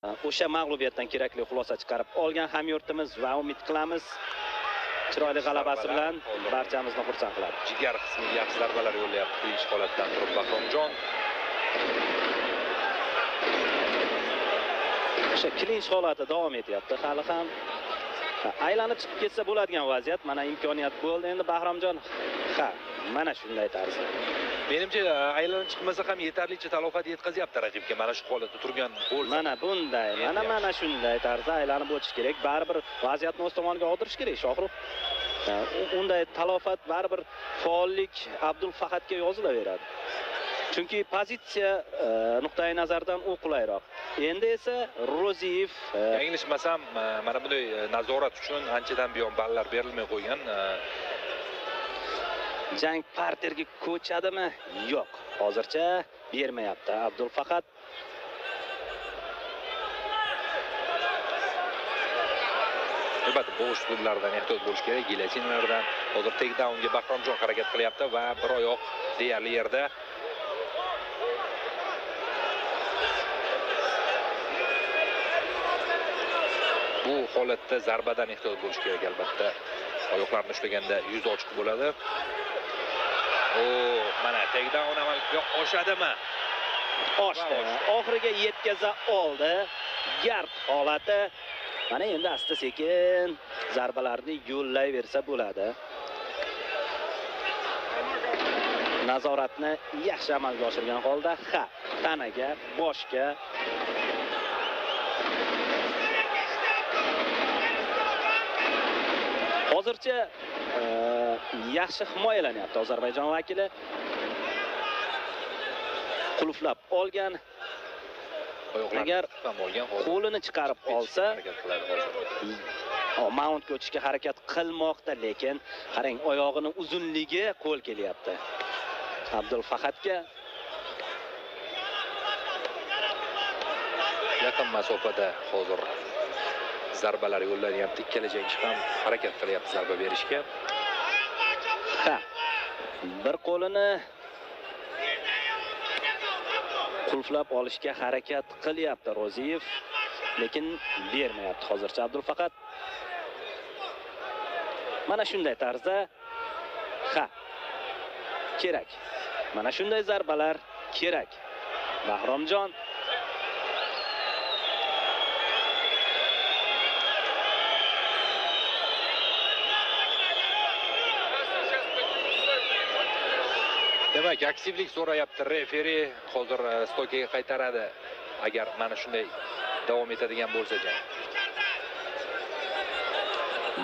O'sha mag'lubiyatdan kerakli xulosa chiqarib olgan hamyurtimiz va umid qilamiz chiroyli g'alabasi bilan barchamizni xursand qiladi. Jigar qismiga yaxshi zarbalar yo'llayapti birinchi holatdan turib Bahromjon. O'sha klinch holati davom etyapti. Hali ham aylanib chiqib ketsa bo'ladigan vaziyat. Mana imkoniyat bo'ldi endi Bahromjon. Mana shunday tarzda. Menimcha aylanib chiqmasa ham yetarlicha talofat yetkazyapti raqibga. Mana shu holatda turgan bo'lsa. Mana bunday, mana shunday tarzda aylanib o'tish kerak. Baribir vaziyatni o'z tomoniga og'dirish kerak Shohrux. Unday talofat baribir faollik Abdulfaqatga yozilaveradi. Chunki pozitsiya nuqtai nazardan u qulayroq. Endi esa Roziyev yanglishmasam mana bunday nazorat uchun anchadan buyon ballar berilmay qo'ygan. Jang parterga ko'chadimi? Yo'q. Hozircha bermayapti Abdulfaqat. Albatta bo'sh uslublardan ehtiyot bo'lish kerak. Gilyotinalardan hozir takedownga Bahromjon harakat qilyapti va bir oyoq deyarli yerda. Bu holatda zarbadan ehtiyot bo'lish kerak albatta. Oyoqlarni ushlaganda yuz ochiq bo'ladi. Mana takedown amalga oshadimi? Oshdi. Oxiriga yetkaza oldi. Gard holati. Mana endi asta-sekin zarbalarni yo'llayversa bo'ladi. Nazoratni yaxshi amalga oshirgan holda, tanaga, boshga hozircha yaxshi himoyalanyapti Ozarbayjon vakili. Qulflab olgan. Agar qo'lini chiqarib olsa, mountga o'tishga harakat qilmoqda, lekin qarang, oyog'ini uzunligi qo'l kelyapti. Abdulfaqatga yaqin masofada hozir zarbalar yo'llanyapti. Ikkala jangchi ham harakat qilyapti zarba berishga. Bir qo'lini qulflab olishga harakat qilyapti Roziyev, lekin bermayapti hozircha Abdulfaqat. Mana shunday tarzda kerak. Mana shunday zarbalar kerak. Bahromjon demak, aksivlik so'rayapti referi. Hozir stoykaga qaytaradi agar mana shunday davom etadigan bo'lsa jang.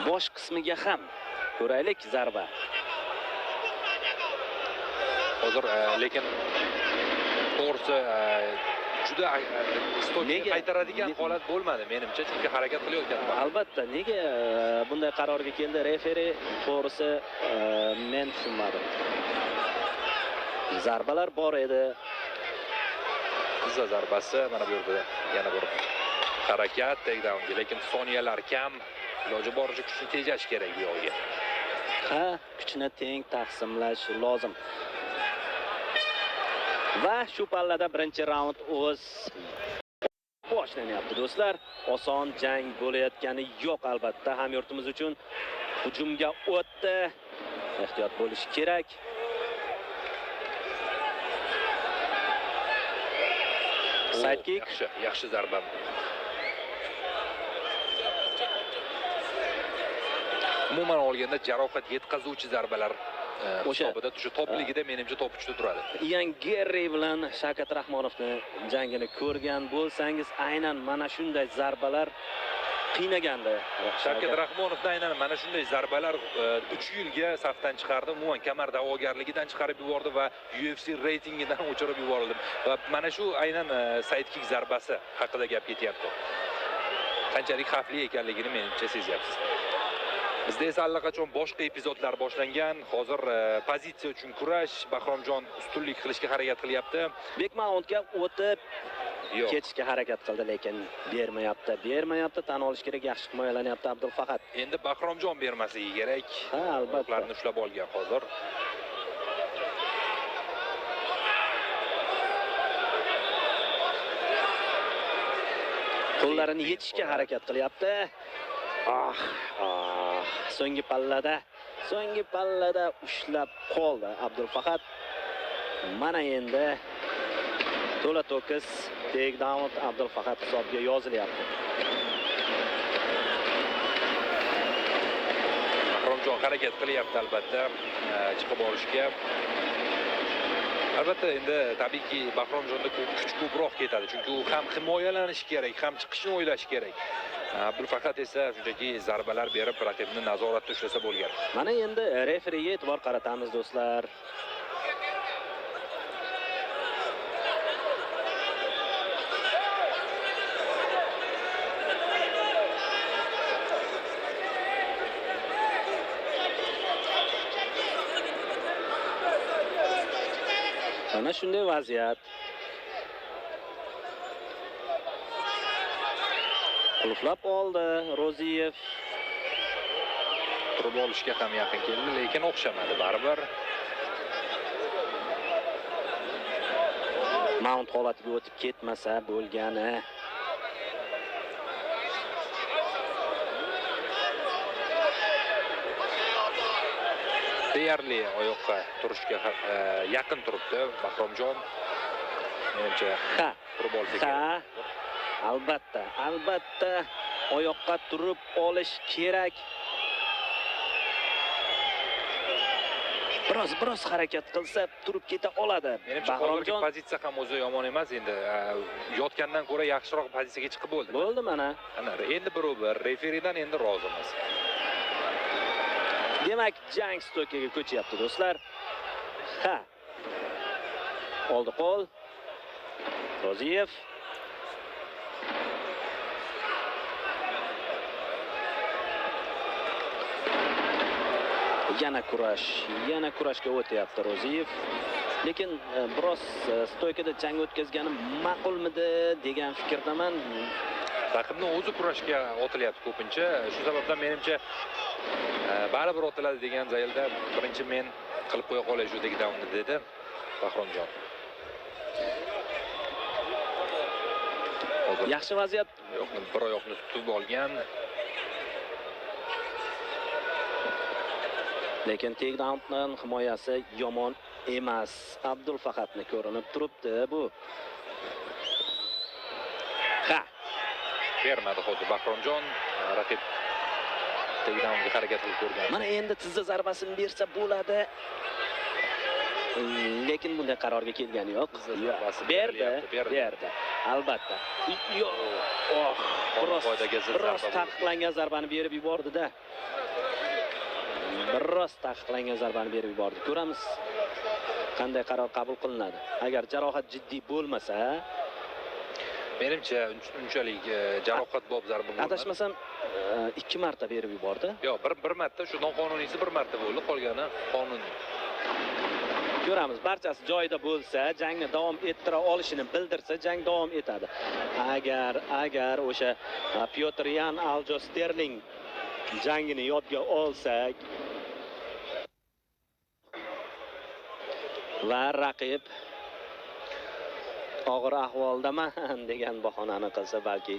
Bosh qismiga ham ko'raylik zarba. Hozir lekin to'g'risi juda stoykaga qaytaradigan holat bo'lmadi menimcha, chunki harakat qilayotgan. Albatta, nega bunday qarorga keldi referi? To'g'risi men tushunmadim. Zarbalar bor edi. Qizza zarbasi mana bu yerda yana bir harakat takedownga, lekin soniyalar kam. Iloji boricha kuchni tejash kerak bu yo'lga. Kuchni teng taqsimlash lozim. Va shu pallada birinchi raund o'z boshlanyapti do'stlar. Oson jang bo'layotgani yo'q albatta. Hamyurtimiz uchun hujumga o'tdi. Ehtiyot bo'lish kerak. Sidekick. Yaxshi zarba. Umuman olganda jarohat yetkazuvchi zarbalar hisobida shu topligida menimcha top 3da turadi. Ian Garri bilan Shavkat Rahmonovni jangini ko'rgan bo'lsangiz, aynan mana shunday zarbalar qiynagandi. Shavkat Rahmonovni aynan mana shunday zarbalar 3 yilga safdan chiqardi. Umuman kamar da'vogarligidan chiqarib yubordi va UFC reytingidan o'chirib yuborildi. Va mana shu aynan sidekick zarbasi haqida gap ketyapti. Qanchalik xavfli ekanligini menimcha sezyapsiz. Bizda esa allaqachon boshqa epizodlar boshlangan. Hozir pozitsiya uchun kurash, Bahromjon ustunlik qilishga harakat qilyapti. Bekmountga o'tib ketishga harakat qildi, lekin bermayapti. Tan olish kerak, yaxshi himoyalanyapti Abdulfaqat. Endi Bahromjon bermasligi kerak. Albatta. Ularni ushlab olgan hozir. Qo'llarini yechishga harakat qilyapti. So'nggi pallada ushlab qoldi Abdulfaqat. Mana endi to'la to'kis takedown Abdulfaqat hisobga yozilyapti. Bahromjon harakat qilyapti albatta chiqib olishga. Albatta endi tabiiyki Bahromjonda kuch ko'proq ketadi, chunki u ham himoyalanish kerak, ham chiqishni o'ylash kerak. Abdulfaqat esa shunchaki zarbalar berib raqibni nazoratda ushlasa bo'lgan. Mana endi referiga e'tibor qaratamiz do'stlar. Mana shunday vaziyat. Qulflab oldi Roziyev. Turib olishga ham yaqin keldi, lekin o'xshamadi baribir. Mount holatiga o'tib ketmasa bo'lgani. Deyarli oyoqqa turishga yaqin turibdi Bahromjon. Menimcha turib olsa kerak. Albatta oyoqqa turib olish kerak. Biroz harakat qilsa turib keta oladi. Menimcha hozirgi pozitsiya ham o'zi yomon emas endi. Yotgandan ko'ra yaxshiroq pozitsiyaga chiqib bo'ldi. Bo'ldi mana. Ana endi bir referidan endi rozimiz. Demak, jang stokiga ko'chyapti do'stlar. Oldi qo'l. Roziyev. Yana kurashga o'tyapti Roziyev. Lekin biroz stoykada jang o'tkazgani ma'qulmidi degan fikrdaman. Raqibni o'zi kurashga otilyapti ko'pincha. Shu sababdan menimcha baribir otiladi degan zaylda birinchi men qilib qo'ya qolay shu takedownni dedi Bahromjon. Yaxshi vaziyat. Bir oyoqni tutib olgan. Lekin takedowndan himoyasi yomon emas. Abdulfaqatni ko'rinib turibdi bu. Bermadi hozir Bahromjon. Raqib takedownga harakat qilib ko'rgan. Mana endi tizza zarbasini bersa bo'ladi. Lekin bunday qarorga kelgani yo'q. Berdi. Albatta. Biroz taqiqlangan zarbani berib yubordi-da. Ko'ramiz qanday qaror qabul qilinadi. Agar jarohat jiddiy bo'lmasa, menimcha unchalik jarohat bob zarba bo'lmadi. Adashmasam 2 marta berib yubordi. Yo'q, bir marta, shu noqonuniysi bir marta bo'ldi, qolgani qonuniy. Ko'ramiz, barchasi joyida bo'lsa, jangni davom ettira olishini bildirsa, jang davom etadi. Agar o'sha Pyotr Yan Aljosterling jangini yodga olsak va raqib og'ir ahvoldaman degan bahonani qilsa balki.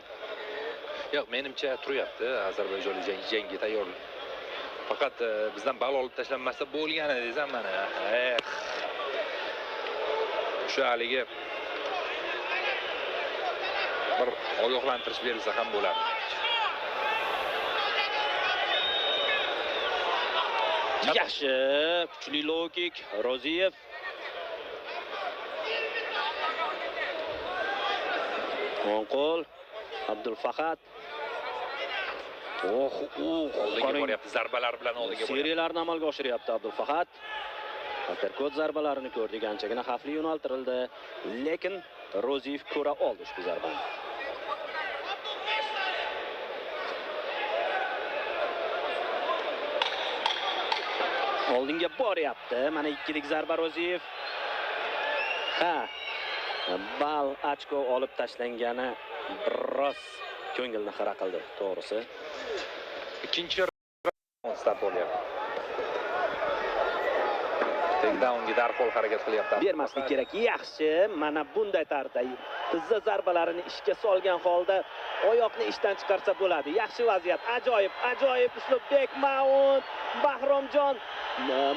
Yo'q, menimcha turyapti ozarbayjonlik jangga tayyor. Faqat bizdan bal olib tashlanmasa bo'lgani desam mana. Shu haligi bir ogohlantirish berilsa ham bo'lardi. Yaxshi, kuchli low kick Roziyev. O'ng qo'l Abdulfaqat. Oldiga boryapti, zarbalar bilan oldiga boryapti. Seriyalarni amalga oshiryapti Abdulfaqat. Uppercut zarbalarini ko'rdik, anchagina xavfli yo'naltirildi, lekin Roziyev ko'ra oldi ushbu zarbani. Oldinga boryapti. Mana ikkilik zarba Roziyev. Bal ochko olib tashlangani biroz ko'ngilni xira qildi, to'g'risi. Ikkinchi raund start bo'lyapti. Takedownga darhol harakat qilyapti. Bermaslik kerak. Yaxshi. Mana bunday tarzda tizza zarbalarini ishga solgan holda oyoqni ishdan chiqarsa bo'ladi. Yaxshi vaziyat. Ajoyib, ajoyib uslub. Bekmaunt, Bahromjon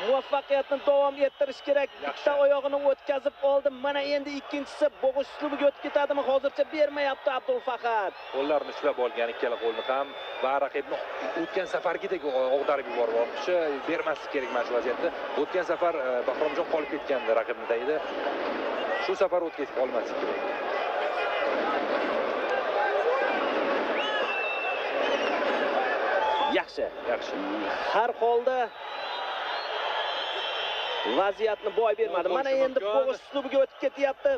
muvaffaqiyatni davom ettirish kerak. Bitta oyog'ini o'tkazib oldi. Mana endi ikkinchisi bo'g'ish uslubiga o'tib ketadimi? Hozircha bermayapti Abdulfaqat. Qo'llarini ushlab olgan ikkala qo'lni ham va raqibni o'tgan safargidek og'darib yuborib olmoqchi. Bermaslik kerak mana shu vaziyatda. O'tgan safar Bahromjon qolib ketgandi raqibni tagida. Shu safar o'tkazib olmaslik kerak. Yaxshi. Yaxshi. Har holda vaziyatni boy bermadi. Mana endi bo'g'ish uslubiga o'tib ketyapti.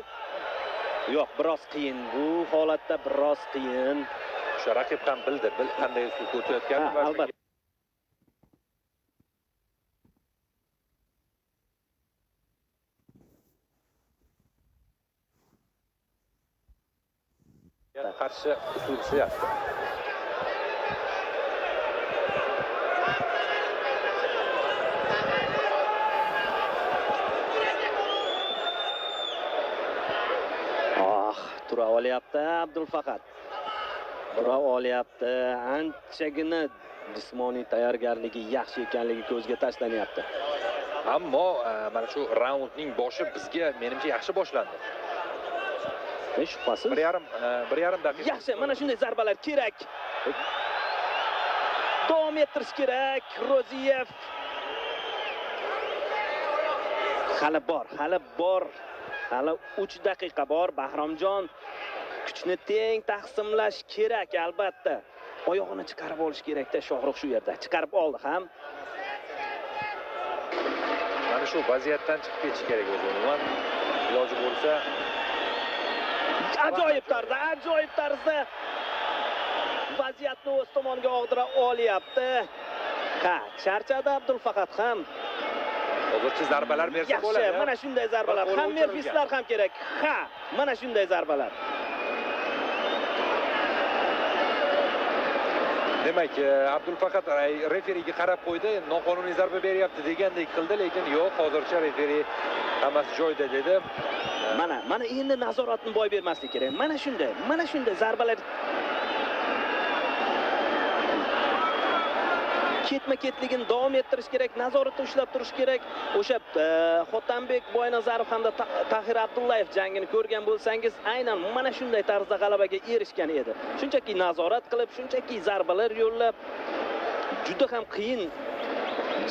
Yo'q, biroz qiyin. Bu holatda biroz qiyin. O'sha raqib ham bildi, qanday uslubga o'tayotganini va Albatta. qarshi uslub islayapti. Tura olyapti Abdulfaqat. Tura olyapti. Anchagina jismoniy tayyorgarligi yaxshi ekanligi ko'zga tashlanyapti. Ammo mana shu raundning boshi bizga menimcha yaxshi boshlandi. Hech shubhasiz. 1,5 daqiqa. Yaxshi, mana shunday zarbalar kerak. Davom ettirish kerak. Roziyev. Hali bor. Hali 3 daqiqa bor. Bahromjon kuchni teng taqsimlash kerak albatta. Oyog'ini chiqarib olish kerak-da Shohruh shu yerda. Chiqarib oldi ham. Mana shu vaziyatdan chiqib ketish kerak o'zi. Umuman iloji bo'lsa ajoyib tarzda vaziyatni o'z tomoniga og'dira olyapti. Charchadi Abdulfaqat ham. hozircha zarbalar bersa bo'ladi. Yaxshi, mana shunday zarbalar. Ham Merfislar ham kerak. Mana shunday zarbalar. Demak, Abdulfaqat referiga qarab qo'ydi, noqonuniy zarba beryapti degandek qildi, lekin yo'q, hozircha referi hammasi joyida dedi. Mana endi nazoratni boy bermaslik kerak. Mana shunday zarbalar ketma-ketligini davom ettirish kerak, nazoratni ushlab turish kerak. O'sha Xotanbek Boynazarov hamda Tahir Abdullayev jangini ko'rgan bo'lsangiz, aynan mana shunday tarzda g'alabaga erishgan edi. Shunchaki nazorat qilib, shunchaki zarbalar yo'llab, juda ham qiyin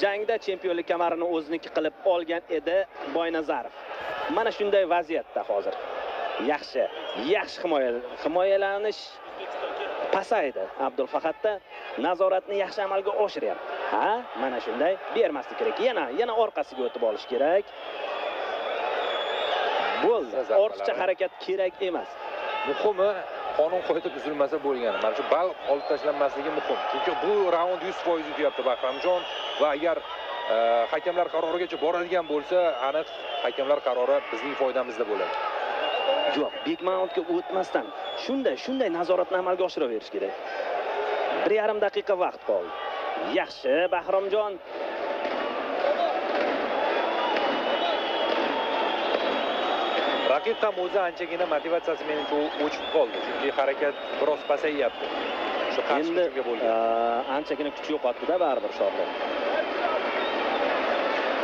jangda chempionlik kamarini o'ziniki qilib olgan edi Boynazarov. Mana shunday vaziyatda hozir. Yaxshi himoyalanish pasaydi. Abdulfaqatda nazoratni yaxshi amalga oshiryapti. Mana shunday bermaslik kerak. Yana orqasiga o'tib olish kerak. Bo'ldi. Ortiqcha harakat kerak emas. Muhimi qonun qo'yib uzilmasa bo'lgani. Mana shu bal olib tashlanmasligi muhim. Chunki bu raund 100% yutyapti Bahromjon va agar hakamlar qarorigacha boradigan bo'lsa, aniq hakamlar qarori bizning foydamizda bo'ladi. Yo'q, Bekmauntga o'tmasdan shunday nazoratni amalga oshiraverish kerak. 1,5 daqiqa vaqt qoldi. Yaxshi, Bahromjon. Raqib ham o'zi anchagina motivatsiyasi menimcha o'chib qoldi. Chunki harakat biroz pasayyapti. Shu qarshi hujumga bo'lgan. Anchagina kuch yo'qotdi-da baribir Shohruh.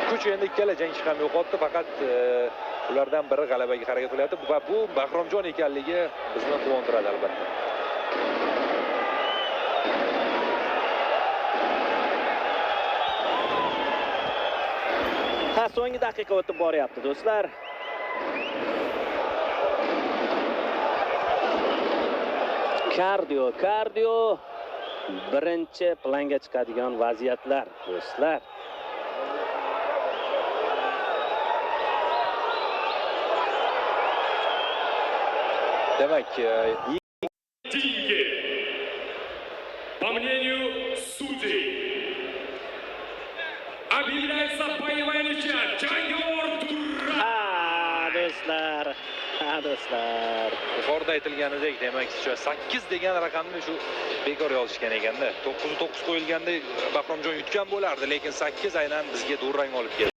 Kuch endi ikkala jangchi ham yo'qotdi, faqat ulardan biri g'alabaga harakat qilyapti va bu Bahromjon ekanligi bizni quvontiradi albatta. So'nggi daqiqa o'tib boryapti, do'stlar. Kardio birinchi planga chiqadigan vaziyatlar, do'stlar. Demak, по мнению судей, объявляется боевая ничья. Джангор Дура. Do'stlar. yuqorida aytilganidek, demak, 8 degan raqamni shu bekor yozishgan ekanda. 9 qo'yilganda Bahromjon yutgan bo'lardi, lekin 8 aynan bizga durang olib keldi.